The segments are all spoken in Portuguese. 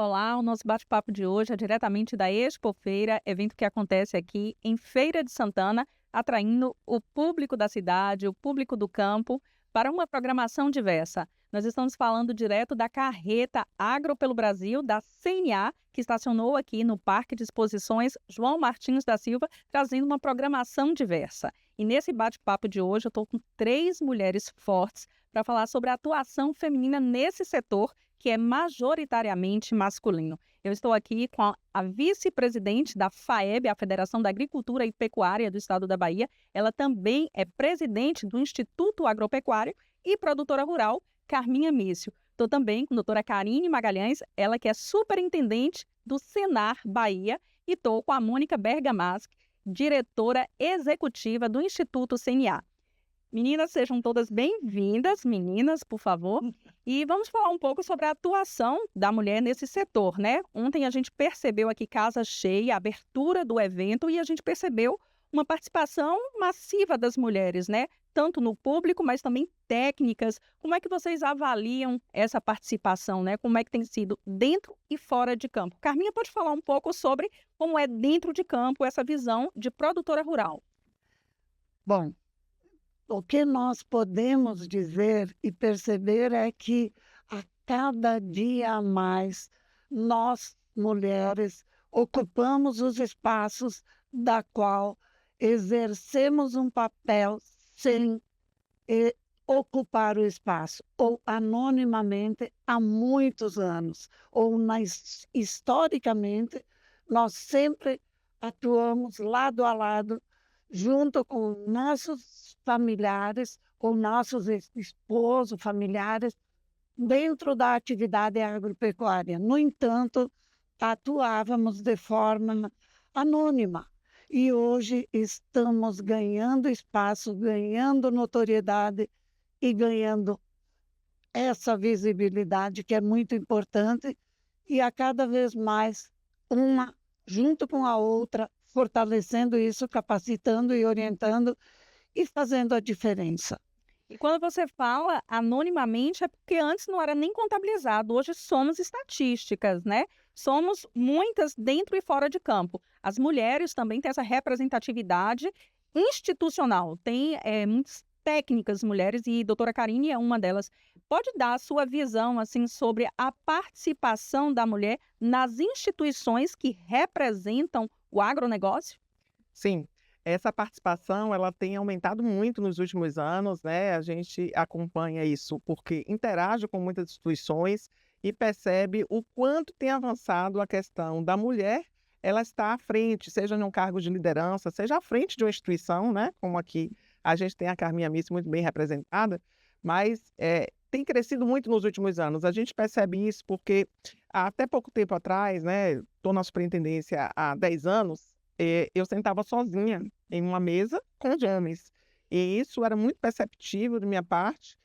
Olá, o nosso bate-papo de hoje é diretamente da Expofeira, evento que acontece aqui em Feira de Santana, atraindo o público da cidade, o público do campo, para uma programação diversa. Nós estamos falando direto da carreta Agro pelo Brasil, da CNA, que estacionou aqui no Parque de Exposições João Martins da Silva, trazendo uma programação diversa. E nesse bate-papo de hoje, eu estou com três mulheres fortes para falar sobre a atuação feminina nesse setor que é majoritariamente masculino. Eu estou aqui com a vice-presidente da FAEB, a Federação da Agricultura e Pecuária do Estado da Bahia. Ela também é presidente do Instituto Agropecuário e produtora rural, Carminha Mício. Estou também com a doutora Karine Magalhães, ela que é superintendente do Senar Bahia, e estou com a Mônica Bergamaschi, diretora executiva do Instituto CNA. Meninas, sejam todas bem-vindas, meninas, por favor. E vamos falar um pouco sobre a atuação da mulher nesse setor, né? Ontem a gente percebeu aqui casa cheia, a abertura do evento, e a gente percebeu uma participação massiva das mulheres, né? Tanto no público, mas também técnicas. Como é que vocês avaliam essa participação, né? Como é que tem sido dentro e fora de campo? Carminha, pode falar um pouco sobre como é dentro de campo essa visão de produtora rural? Bom, o que nós podemos dizer e perceber é que a cada dia a mais nós, mulheres, ocupamos os espaços da qual exercemos um papel sem ocupar o espaço, ou anonimamente há muitos anos, ou historicamente, nós sempre atuamos lado a lado junto com nossos familiares, com nossos esposos, familiares, dentro da atividade agropecuária. No entanto, atuávamos de forma anônima. E hoje estamos ganhando espaço, ganhando notoriedade e ganhando essa visibilidade que é muito importante, e a cada vez mais uma junto com a outra, fortalecendo isso, capacitando e orientando e fazendo a diferença. E quando você fala anonimamente, é porque antes não era nem contabilizado, hoje somos estatísticas, né? Somos muitas dentro e fora de campo. As mulheres também têm essa representatividade institucional, tem muitas técnicas mulheres e a doutora Karine é uma delas. Pode dar a sua visão assim sobre a participação da mulher nas instituições que representam o agronegócio? Sim, essa participação ela tem aumentado muito nos últimos anos, né? A gente acompanha isso porque interage com muitas instituições e percebe o quanto tem avançado a questão da mulher. Ela está à frente, seja num cargo de liderança, seja à frente de uma instituição, né? Como aqui a gente tem a Carminha Miss muito bem representada, mas tem crescido muito nos últimos anos. A gente percebe isso porque até pouco tempo atrás, né? Estou na superintendência há 10 anos. Eu sentava sozinha em uma mesa com os homens. E isso era muito perceptível de minha parte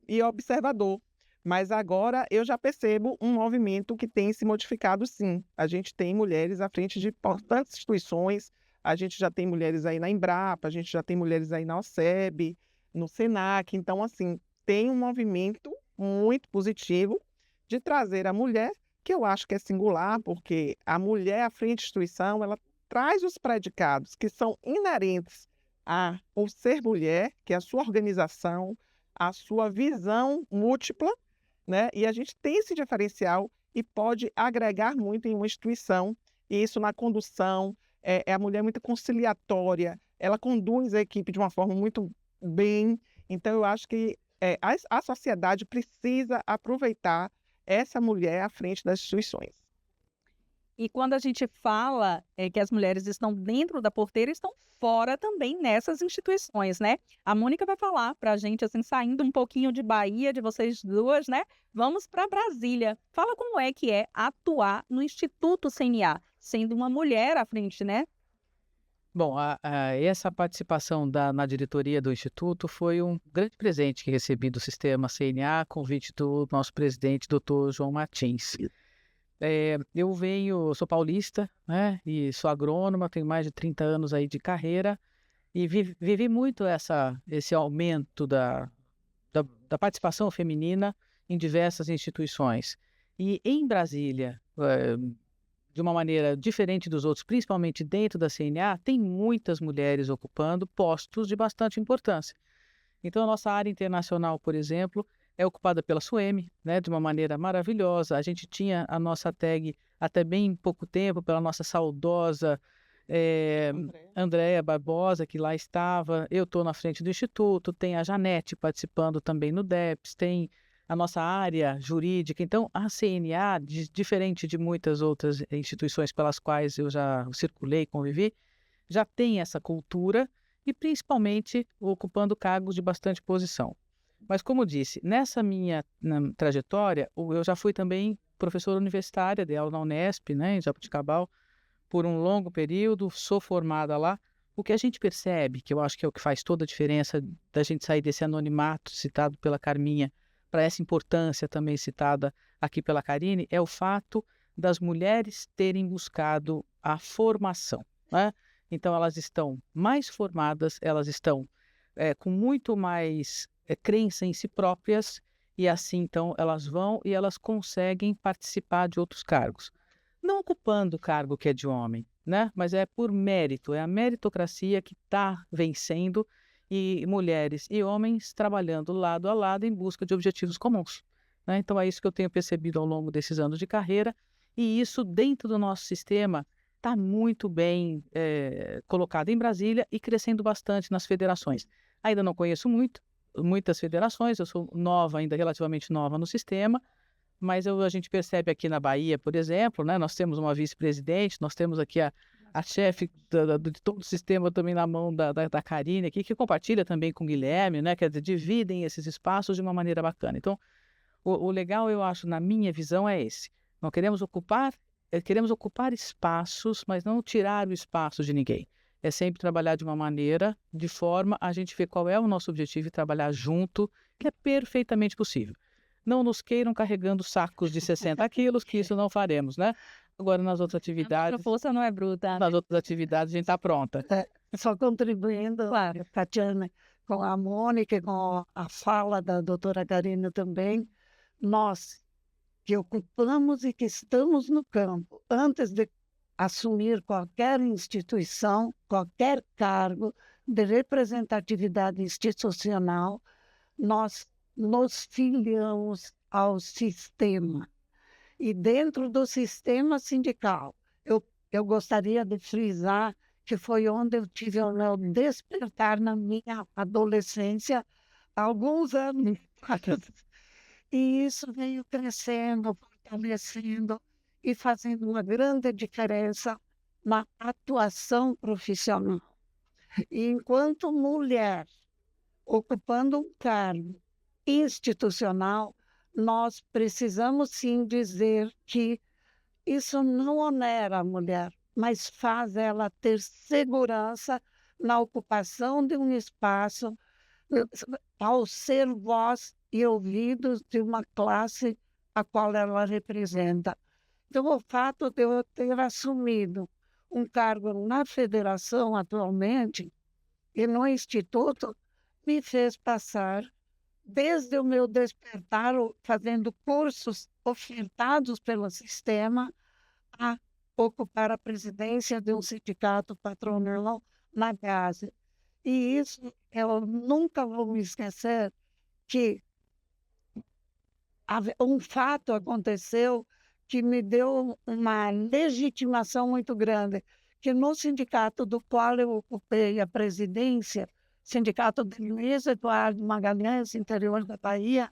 e observador. Mas agora eu já percebo um movimento que tem se modificado, sim. A gente tem mulheres à frente de importantes instituições, a gente já tem mulheres aí na Embrapa, a gente já tem mulheres aí na OCEB, no SENAC. Então, assim, tem um movimento muito positivo de trazer a mulher, que eu acho que é singular, porque a mulher à frente da instituição, ela traz os predicados que são inerentes ao ser mulher, que é a sua organização, a sua visão múltipla, né? E a gente tem esse diferencial e pode agregar muito em uma instituição, e isso na condução, é a mulher muito conciliatória, ela conduz a equipe de uma forma muito bem. Então eu acho que a sociedade precisa aproveitar essa mulher à frente das instituições. E quando a gente fala, que as mulheres estão dentro da porteira, estão fora também nessas instituições, né. A Mônica vai falar para a gente, assim, saindo um pouquinho de Bahia, de vocês duas, né, vamos para Brasília. Fala como é que é atuar no Instituto CNA, sendo uma mulher à frente, né. Bom, essa participação na diretoria do Instituto foi um grande presente que recebi do sistema CNA, convite do nosso presidente, doutor João Martins. Eu sou paulista, né, e sou agrônoma, tenho mais de 30 anos aí de carreira e vivi muito esse aumento da participação feminina em diversas instituições. E em Brasília, de uma maneira diferente dos outros, principalmente dentro da CNA, tem muitas mulheres ocupando postos de bastante importância. Então, a nossa área internacional, por exemplo, é ocupada pela Suemi, né, de uma maneira maravilhosa. A gente tinha a nossa tag até bem pouco tempo pela nossa saudosa Andréa Barbosa, que lá estava. Eu estou na frente do Instituto, tem a Janete participando também no DEPS, tem a nossa área jurídica. Então, a CNA, diferente de muitas outras instituições pelas quais eu já circulei e convivi, já tem essa cultura e principalmente ocupando cargos de bastante posição. Mas, como disse, nessa minha trajetória, eu já fui também professora universitária, dei aula na Unesp, né, em Jaboticabal, por um longo período, sou formada lá. O que a gente percebe, que eu acho que é o que faz toda a diferença da gente sair desse anonimato citado pela Carminha para essa importância também citada aqui pela Karine, é o fato das mulheres terem buscado a formação, né? Então, elas estão mais formadas, elas estão com muito mais crença em si próprias, e assim, então, elas vão e elas conseguem participar de outros cargos. Não ocupando o cargo que é de homem, né? Mas é por mérito, é a meritocracia que está vencendo, e mulheres e homens trabalhando lado a lado em busca de objetivos comuns, né? Então, é isso que eu tenho percebido ao longo desses anos de carreira, e isso dentro do nosso sistema está muito bem colocado em Brasília e crescendo bastante nas federações. Ainda não conheço muitas federações, eu sou nova, ainda relativamente nova no sistema, mas a gente percebe aqui na Bahia, por exemplo, né, nós temos uma vice-presidente, nós temos aqui a chefe de todo o sistema também na mão da Karine aqui, que compartilha também com o Guilherme, né, quer dizer, dividem esses espaços de uma maneira bacana. Então, o legal, eu acho, na minha visão, é esse. Nós queremos ocupar espaços, mas não tirar o espaço de ninguém. É sempre trabalhar de uma maneira, de forma a gente ver qual é o nosso objetivo e trabalhar junto, que é perfeitamente possível. Não nos queiram carregando sacos de 60 quilos, que isso não faremos, né? Agora, nas outras atividades... A força não é bruta. Nas outras atividades, a gente está pronta. Só contribuindo, Claro. Tatiana, com a Mônica, com a fala da doutora Karine também, nós que ocupamos e que estamos no campo, antes de assumir qualquer instituição, qualquer cargo de representatividade institucional, nós nos filiamos ao sistema. E dentro do sistema sindical, eu gostaria de frisar que foi onde eu tive o meu despertar na minha adolescência, há alguns anos. E isso veio crescendo, fortalecendo e fazendo uma grande diferença na atuação profissional. E enquanto mulher, ocupando um cargo institucional, nós precisamos sim dizer que isso não onera a mulher, mas faz ela ter segurança na ocupação de um espaço, ao ser voz e ouvidos de uma classe a qual ela representa. Então, o fato de eu ter assumido um cargo na federação atualmente e no Instituto me fez passar, desde o meu despertar, fazendo cursos ofertados pelo sistema, a ocupar a presidência de um sindicato patronal na base. E isso, eu nunca vou me esquecer, que um fato aconteceu que me deu uma legitimação muito grande, que no sindicato do qual eu ocupei a presidência, Sindicato de Luiz Eduardo Magalhães, interior da Bahia,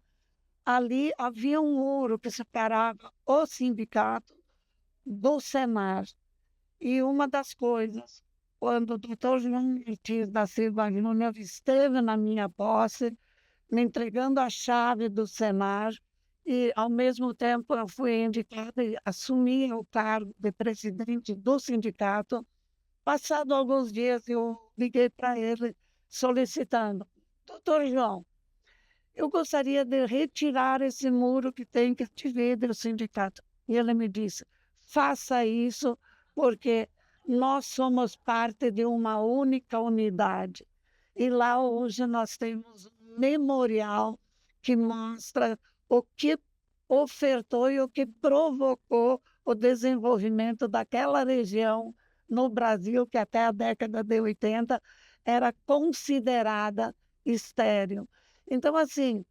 ali havia um muro que separava o sindicato do Senar. E uma das coisas, quando o doutor João Ortiz da Silva Júnior esteve na minha posse, me entregando a chave do Senar, e, ao mesmo tempo, eu fui indicada e assumi o cargo de presidente do sindicato. Passado alguns dias, eu liguei para ele solicitando: doutor João, eu gostaria de retirar esse muro que tem que dividir o sindicato. E ele me disse: faça isso, porque nós somos parte de uma única unidade. E lá hoje nós temos um memorial que mostra o que ofertou e o que provocou o desenvolvimento daquela região no Brasil, que até a década de 80 era considerada estéril. Então, assim,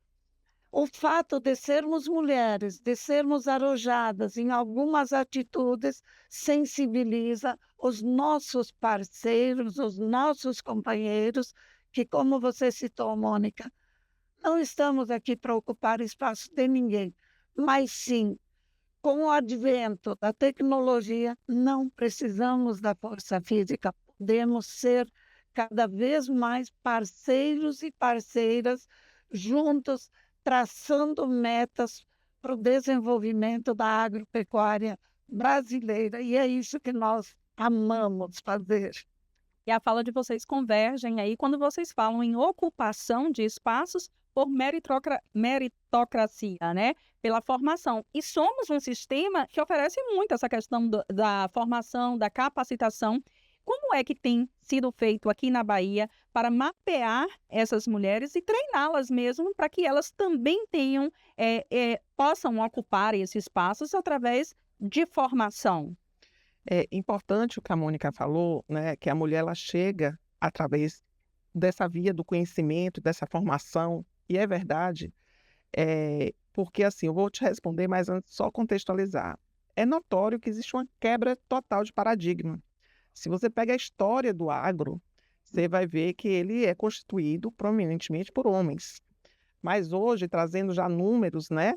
o fato de sermos mulheres, de sermos arrojadas em algumas atitudes, sensibiliza os nossos parceiros, os nossos companheiros, que, como você citou, Mônica, não estamos aqui para ocupar espaço de ninguém, mas sim, com o advento da tecnologia, não precisamos da força física, podemos ser cada vez mais parceiros e parceiras juntos, traçando metas para o desenvolvimento da agropecuária brasileira. E é isso que nós amamos fazer. E a fala de vocês convergem aí quando vocês falam em ocupação de espaços por meritocracia, né? Pela formação. E somos um sistema que oferece muito essa questão da formação, da capacitação. Como é que tem sido feito aqui na Bahia para mapear essas mulheres e treiná-las mesmo para que elas também tenham, possam ocupar esses espaços através de formação? É importante o que a Mônica falou, né, que a mulher ela chega através dessa via do conhecimento, dessa formação, e é verdade, porque assim, eu vou te responder, mas antes só contextualizar. É notório que existe uma quebra total de paradigma. Se você pega a história do agro, você vai ver que ele é constituído prominentemente por homens. Mas hoje, trazendo já números, né,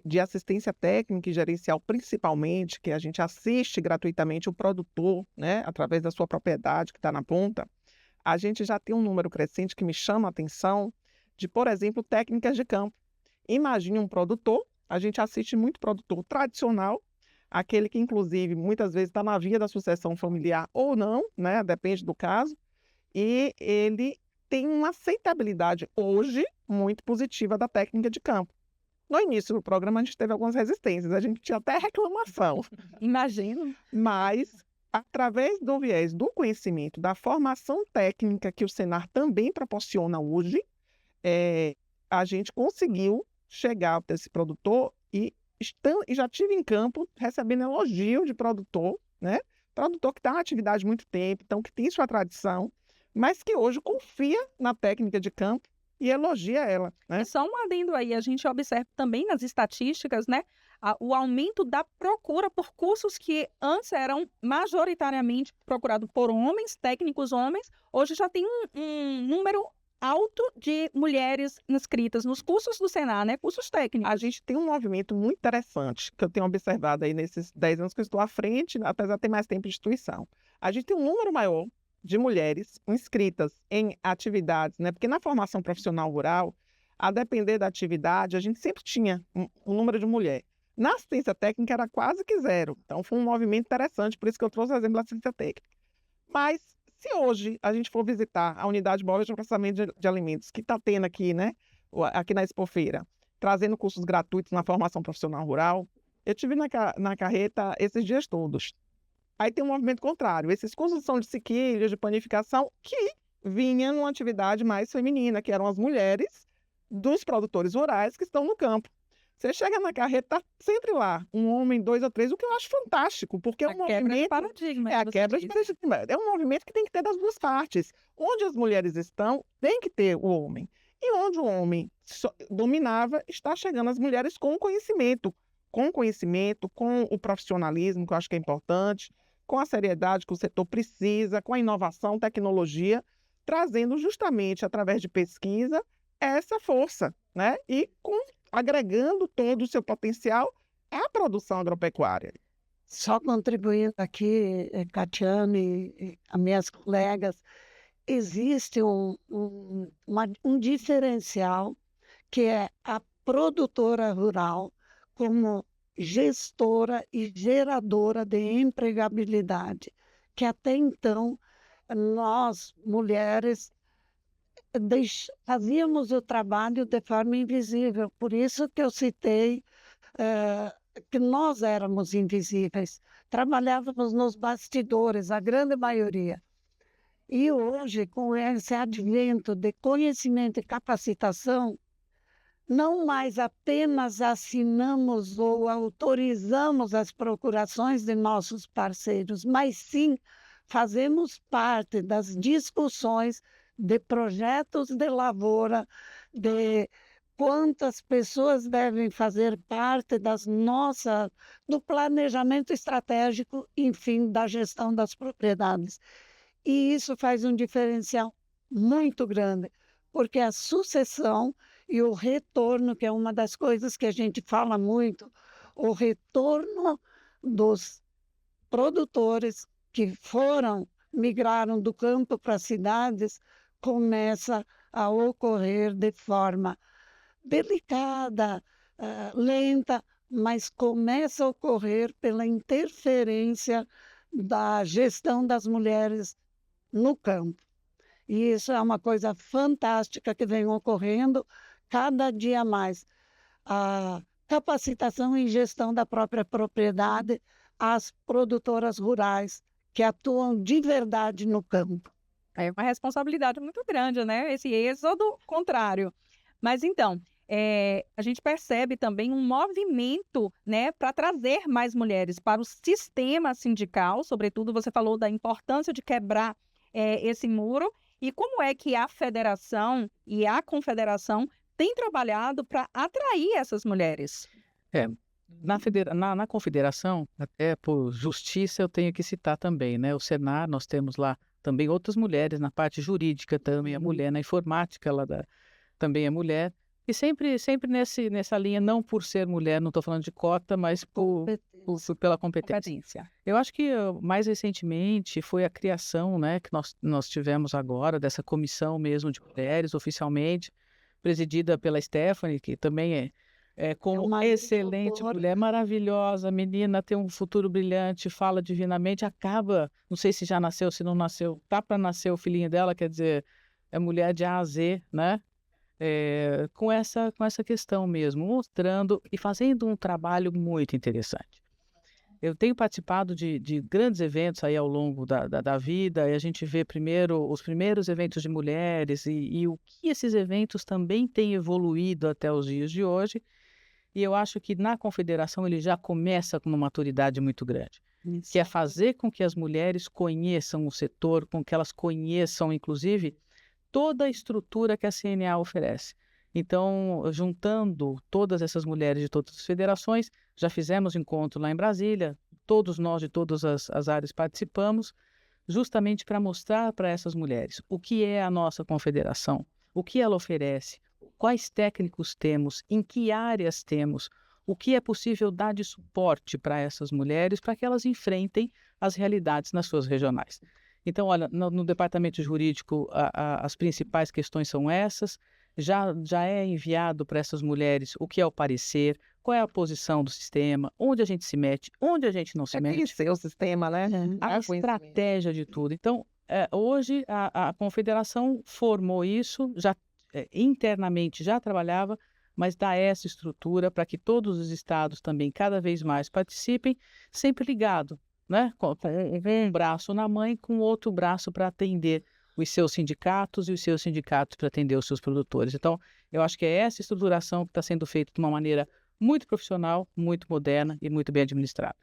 de assistência técnica e gerencial, principalmente, que a gente assiste gratuitamente o produtor, né, através da sua propriedade que está na ponta, a gente já tem um número crescente que me chama a atenção de, por exemplo, técnicas de campo. Imagine um produtor, a gente assiste muito produtor tradicional, aquele que, inclusive, muitas vezes está na via da sucessão familiar ou não, né, depende do caso, e ele tem uma aceitabilidade hoje muito positiva da técnica de campo. No início do programa, a gente teve algumas resistências, a gente tinha até reclamação, Imagino. mas através do viés do conhecimento, da formação técnica que o Senar também proporciona hoje, a gente conseguiu chegar até esse produtor e já tive em campo recebendo elogio de produtor, né? Produtor que está na atividade há muito tempo, então que tem sua tradição, mas que hoje confia na técnica de campo e elogia ela, né? E só um adendo aí, a gente observa também nas estatísticas, né, o aumento da procura por cursos que antes eram majoritariamente procurados por homens, técnicos homens, hoje já tem um número alto de mulheres inscritas nos cursos do Senar, né, cursos técnicos. A gente tem um movimento muito interessante que eu tenho observado aí nesses 10 anos que eu estou à frente, apesar de ter mais tempo de instituição. A gente tem um número maior de mulheres inscritas em atividades, né? Porque na formação profissional rural, a depender da atividade, a gente sempre tinha um número de mulher. Na assistência técnica era quase que zero. Então foi um movimento interessante, por isso que eu trouxe o exemplo da assistência técnica. Mas se hoje a gente for visitar a unidade móvel de processamento de alimentos, que está tendo aqui, né? Aqui na Expofeira, trazendo cursos gratuitos na formação profissional rural, eu tive na carreta esses dias todos. Aí tem um movimento contrário. Esses cursos são de sequilhos, de panificação, que vinham numa atividade mais feminina, que eram as mulheres dos produtores rurais que estão no campo. Você chega na carreta, tá sempre lá, um homem, 2 ou 3, o que eu acho fantástico, porque é um Quebra de movimento... paradigma. É a que você quebra de disse. paradigma. É um movimento que tem que ter das duas partes. Onde as mulheres estão, tem que ter o homem. E onde o homem dominava, está chegando as mulheres com conhecimento, com o profissionalismo, que eu acho que é importante, com a seriedade que o setor precisa, com a inovação, tecnologia, trazendo justamente, através de pesquisa, essa força, né? E agregando todo o seu potencial à produção agropecuária. Só contribuindo aqui, Catiane e as minhas colegas, existe um diferencial que é a produtora rural como gestora e geradora de empregabilidade, que até então nós, mulheres, fazíamos o trabalho de forma invisível. Por isso que eu citei que nós éramos invisíveis. Trabalhávamos nos bastidores, a grande maioria. E hoje, com esse advento de conhecimento e capacitação, não mais apenas assinamos ou autorizamos as procurações de nossos parceiros, mas sim fazemos parte das discussões de projetos de lavoura, de quantas pessoas devem fazer parte do planejamento estratégico, enfim, da gestão das propriedades. E isso faz um diferencial muito grande, porque a sucessão e o retorno, que é uma das coisas que a gente fala muito, o retorno dos produtores que migraram do campo para as cidades, começa a ocorrer de forma delicada, lenta, mas começa a ocorrer pela interferência da gestão das mulheres no campo. E isso é uma coisa fantástica que vem ocorrendo cada dia mais. A capacitação e gestão da própria propriedade às produtoras rurais que atuam de verdade no campo. É uma responsabilidade muito grande, né? Esse êxodo contrário. Mas então, a gente percebe também um movimento, né, para trazer mais mulheres para o sistema sindical, sobretudo você falou da importância de quebrar esse muro, e como é que a federação e a confederação têm trabalhado para atrair essas mulheres? Na confederação, até por justiça, eu tenho que citar também, né? O Senar, nós temos lá também outras mulheres na parte jurídica, também a mulher na informática, também é mulher. E sempre nessa linha, não por ser mulher, não estou falando de cota, mas pela competência. Eu acho que mais recentemente foi a criação, né, que nós tivemos agora, dessa comissão mesmo de mulheres, oficialmente, presidida pela Stephanie, que também com uma excelente mulher, maravilhosa, menina, tem um futuro brilhante, fala divinamente, acaba, não sei se já nasceu, se não nasceu, tá para nascer o filhinho dela, quer dizer, é mulher de A a Z, né? Com essa questão mesmo, mostrando e fazendo um trabalho muito interessante. Eu tenho participado de grandes eventos aí ao longo da vida, e a gente vê primeiro os primeiros eventos de mulheres e o que esses eventos também têm evoluído até os dias de hoje, e eu acho que na confederação ele já começa com uma maturidade muito grande, que é fazer com que as mulheres conheçam o setor, com que elas conheçam, inclusive, toda a estrutura que a CNA oferece. Então, juntando todas essas mulheres de todas as federações, já fizemos encontro lá em Brasília, todos nós de todas as áreas participamos, justamente para mostrar para essas mulheres o que é a nossa confederação, o que ela oferece, quais técnicos temos, em que áreas temos, o que é possível dar de suporte para essas mulheres para que elas enfrentem as realidades nas suas regionais. Então, olha, no departamento jurídico, as principais questões são essas. Já é enviado para essas mulheres o que é o parecer, qual é a posição do sistema, onde a gente se mete, onde a gente não se mete. Conhecer o sistema, né? A estratégia de tudo. Então, hoje a confederação formou isso, já internamente já trabalhava, mas dá essa estrutura para que todos os estados também cada vez mais participem, sempre ligado, né? Com um braço na mãe, com outro braço para atender os seus sindicatos e os seus sindicatos para atender os seus produtores. Então, eu acho que é essa estruturação que está sendo feita de uma maneira muito profissional, muito moderna e muito bem administrada.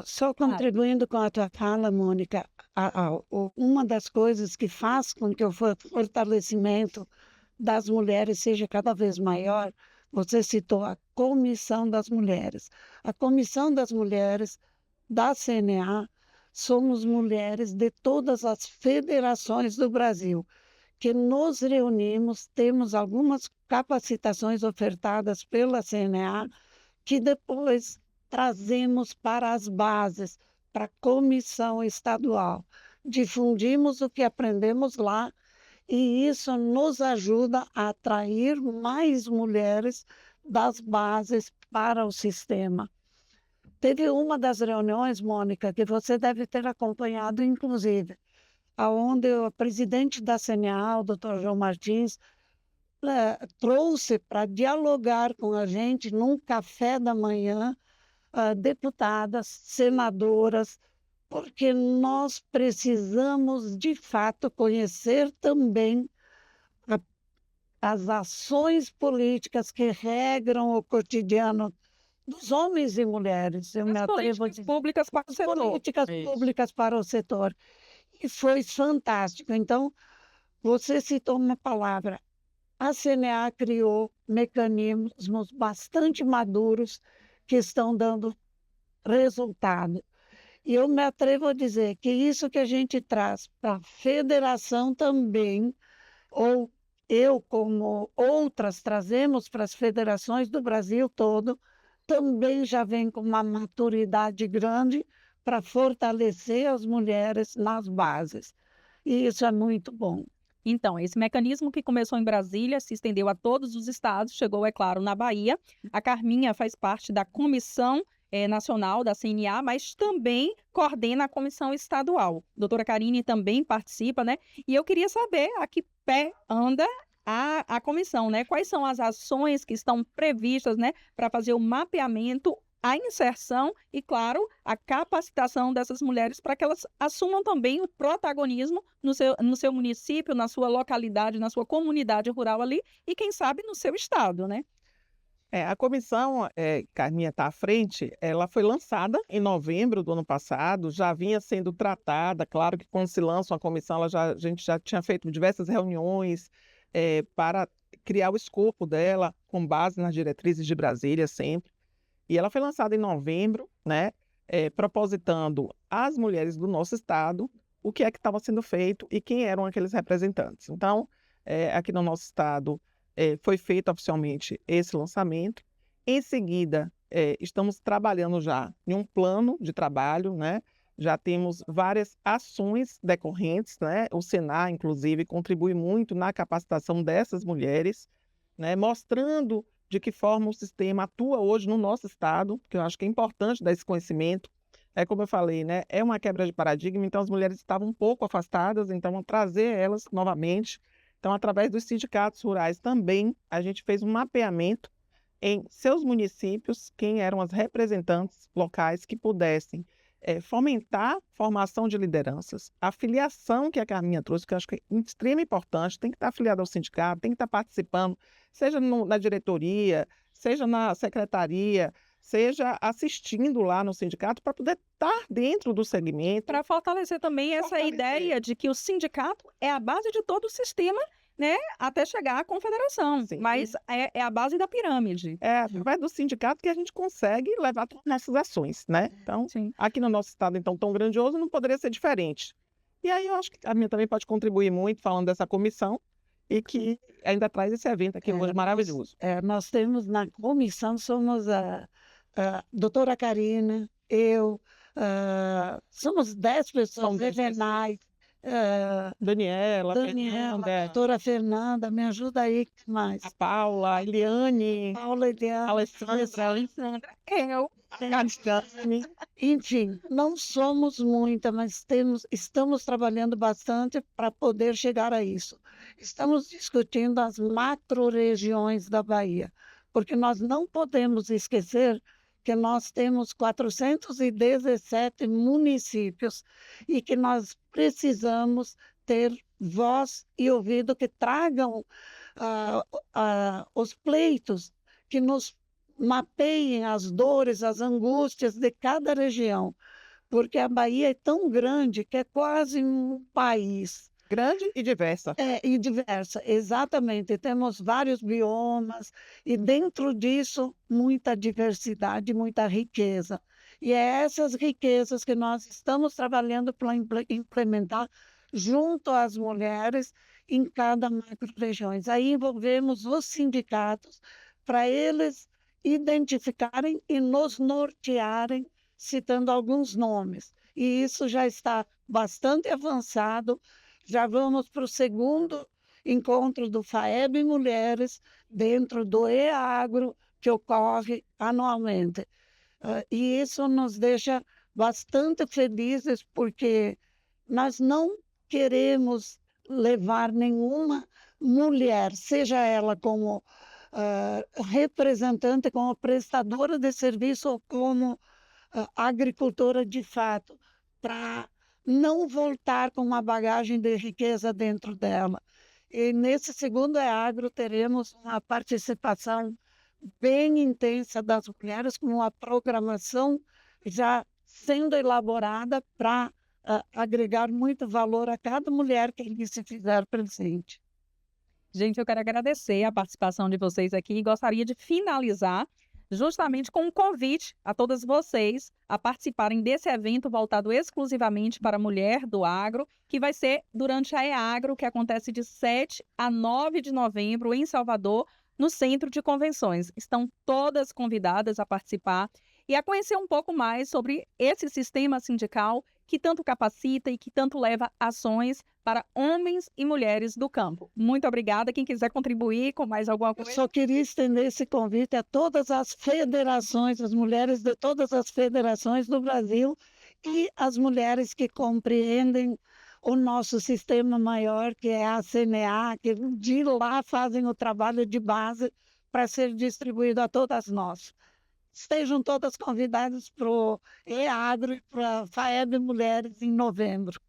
Só contribuindo com a tua fala, Mônica, uma das coisas que faz com que o fortalecimento das mulheres seja cada vez maior, você citou a Comissão das Mulheres. A Comissão das Mulheres da CNA, somos mulheres de todas as federações do Brasil, que nos reunimos, temos algumas capacitações ofertadas pela CNA, que depois trazemos para as bases, para a comissão estadual. Difundimos o que aprendemos lá e isso nos ajuda a atrair mais mulheres das bases para o sistema. Teve uma das reuniões, Mônica, que você deve ter acompanhado, inclusive, onde o presidente da CNA, o Dr. João Martins, trouxe para dialogar com a gente num café da manhã deputadas, senadoras, porque nós precisamos, de fato, conhecer também as ações políticas que regram o cotidiano dos homens e mulheres. Eu me As atrevo a políticas dizer, públicas para o as setor. políticas Isso. públicas para o setor. E foi fantástico. Então, você citou uma palavra. A CNA criou mecanismos bastante maduros que estão dando resultado. E eu me atrevo a dizer que isso que a gente traz para a federação também, ou eu, como outras, trazemos para as federações do Brasil todo, também já vem com uma maturidade grande para fortalecer as mulheres nas bases. E isso é muito bom. Então, esse mecanismo que começou em Brasília se estendeu a todos os estados, chegou, é claro, na Bahia. A Carminha faz parte da Comissão Nacional da CNA, mas também coordena a Comissão Estadual. Doutora Karine também participa, né? E eu queria saber a que pé anda a comissão, né? Quais são as ações que estão previstas, né, para fazer o mapeamento, a inserção e, claro, a capacitação dessas mulheres para que elas assumam também o protagonismo no seu município, na sua localidade, na sua comunidade rural ali e, quem sabe, no seu estado, né? A comissão, Carminha está à frente, ela foi lançada em novembro do ano passado, já vinha sendo tratada, claro que quando se lança uma comissão, a gente já tinha feito diversas reuniões para criar o escopo dela, com base nas diretrizes de Brasília sempre. E ela foi lançada em novembro, né, propositando às mulheres do nosso estado o que é que estava sendo feito e quem eram aqueles representantes. Então, aqui no nosso estado, foi feito oficialmente esse lançamento. Em seguida, estamos trabalhando já em um plano de trabalho, né? Já temos várias ações decorrentes, né? O Senar, inclusive, contribui muito na capacitação dessas mulheres, né? Mostrando de que forma o sistema atua hoje no nosso estado, porque eu acho que é importante dar esse conhecimento. Como eu falei, né? É uma quebra de paradigma, então as mulheres estavam um pouco afastadas, então trazer elas novamente. Então, através dos sindicatos rurais também, a gente fez um mapeamento em seus municípios, quem eram as representantes locais que pudessem fomentar a formação de lideranças, a filiação que a Carminha trouxe, que eu acho que é extremamente importante, tem que estar afiliado ao sindicato, tem que estar participando, seja na diretoria, seja na secretaria, seja assistindo lá no sindicato, para poder estar dentro do segmento. Para fortalecer também essa ideia de que o sindicato é a base de todo o sistema, né, até chegar à confederação, Sim. mas é a base da pirâmide. É através do sindicato que a gente consegue levar todas essas ações, né? Então, Sim. aqui no nosso estado, então, tão grandioso, não poderia ser diferente. E aí eu acho que a minha também pode contribuir muito falando dessa comissão e que ainda traz esse evento aqui hoje maravilhoso. Nós temos na comissão, somos a doutora Karina, eu, somos 10 pessoas, São 10 Revenai, Daniela, Daniela, Fernanda, doutora Fernanda, me ajuda aí, que mais? a Paula, a Eliane, Paula, Eliana, Alessandra, eu. a Aristiane. enfim, não somos muitas, mas estamos trabalhando bastante para poder chegar a isso. Estamos discutindo as macro-regiões da Bahia, porque nós não podemos esquecer que nós temos 417 municípios e que nós precisamos ter voz e ouvido que tragam os pleitos, que nos mapeiem as dores, as angústias de cada região, porque a Bahia é tão grande que é quase um país. Grande e diversa. E diversa, exatamente. Temos vários biomas e dentro disso muita diversidade, muita riqueza. E é essas riquezas que nós estamos trabalhando para implementar junto às mulheres em cada macro-regiões. Aí envolvemos os sindicatos para eles identificarem e nos nortearem, citando alguns nomes. E isso já está bastante avançado. Já vamos para o segundo encontro do FAEB Mulheres, dentro do EAGRO, que ocorre anualmente. E isso nos deixa bastante felizes, porque nós não queremos levar nenhuma mulher, seja ela como representante, como prestadora de serviço ou como agricultora de fato, para não voltar com uma bagagem de riqueza dentro dela. E nesse segundo EAGRO teremos uma participação bem intensa das mulheres, com uma programação já sendo elaborada para agregar muito valor a cada mulher que ali se fizer presente. Gente, eu quero agradecer a participação de vocês aqui e gostaria de finalizar justamente com um convite a todas vocês a participarem desse evento voltado exclusivamente para a mulher do agro, que vai ser durante a EAGRO, que acontece de 7 a 9 de novembro em Salvador, no Centro de Convenções. Estão todas convidadas a participar e a conhecer um pouco mais sobre esse sistema sindical que tanto capacita e que tanto leva ações para homens e mulheres do campo. Muito obrigada. Quem quiser contribuir com mais alguma Eu coisa. só queria estender esse convite a todas as federações, as mulheres de todas as federações do Brasil e as mulheres que compreendem o nosso sistema maior, que é a CNA, que de lá fazem o trabalho de base para ser distribuído a todas nós. Estejam todas convidadas para o EAGRO e para a FAEB Mulheres em novembro.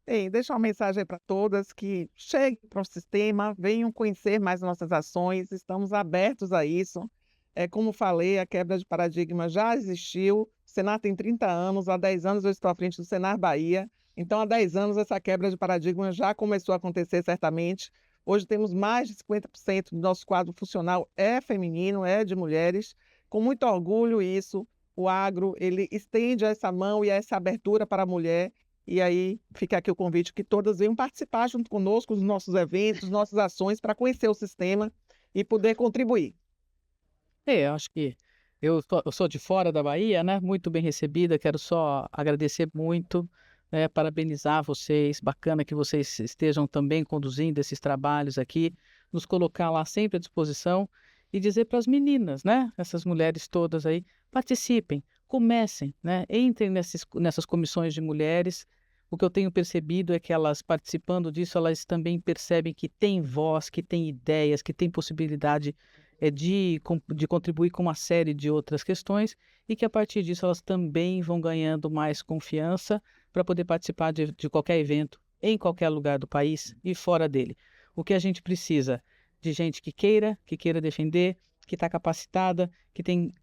Ei, deixa uma mensagem para todas que cheguem para o sistema, venham conhecer mais nossas ações, estamos abertos a isso. Como falei, a quebra de paradigma já existiu, o Senar tem 30 anos, há 10 anos eu estou à frente do Senar Bahia, então há 10 anos essa quebra de paradigma já começou a acontecer certamente. Hoje temos mais de 50% do nosso quadro funcional é feminino, é de mulheres. Com muito orgulho isso, o agro, ele estende essa mão e essa abertura para a mulher. E aí fica aqui o convite que todas venham participar junto conosco dos nossos eventos, nossas ações, para conhecer o sistema e poder contribuir. Eu acho que eu sou de fora da Bahia, né? Muito bem recebida. Quero só agradecer muito, né? Parabenizar vocês. Bacana que vocês estejam também conduzindo esses trabalhos aqui, nos colocar lá sempre à disposição e dizer para as meninas, né? Essas mulheres todas aí, participem, comecem, né? Entrem nessas comissões de mulheres. O que eu tenho percebido é que elas, participando disso, elas também percebem que têm voz, que têm ideias, que têm possibilidade de contribuir com uma série de outras questões e que a partir disso elas também vão ganhando mais confiança para poder participar de qualquer evento em qualquer lugar do país e fora dele. O que a gente precisa de gente que queira defender, que está capacitada, que tem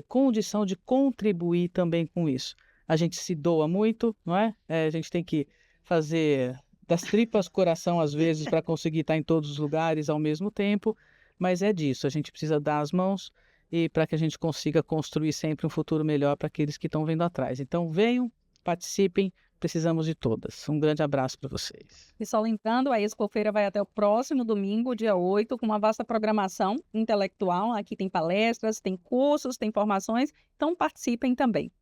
condição de contribuir também com isso. A gente se doa muito, não é? A gente tem que fazer das tripas coração às vezes para conseguir estar em todos os lugares ao mesmo tempo, mas é disso, a gente precisa dar as mãos e para que a gente consiga construir sempre um futuro melhor para aqueles que estão vindo atrás. Então venham, participem, precisamos de todas. Um grande abraço para vocês. E só lembrando, a Expofeira vai até o próximo domingo, dia 8, com uma vasta programação intelectual. Aqui tem palestras, tem cursos, tem formações, então participem também.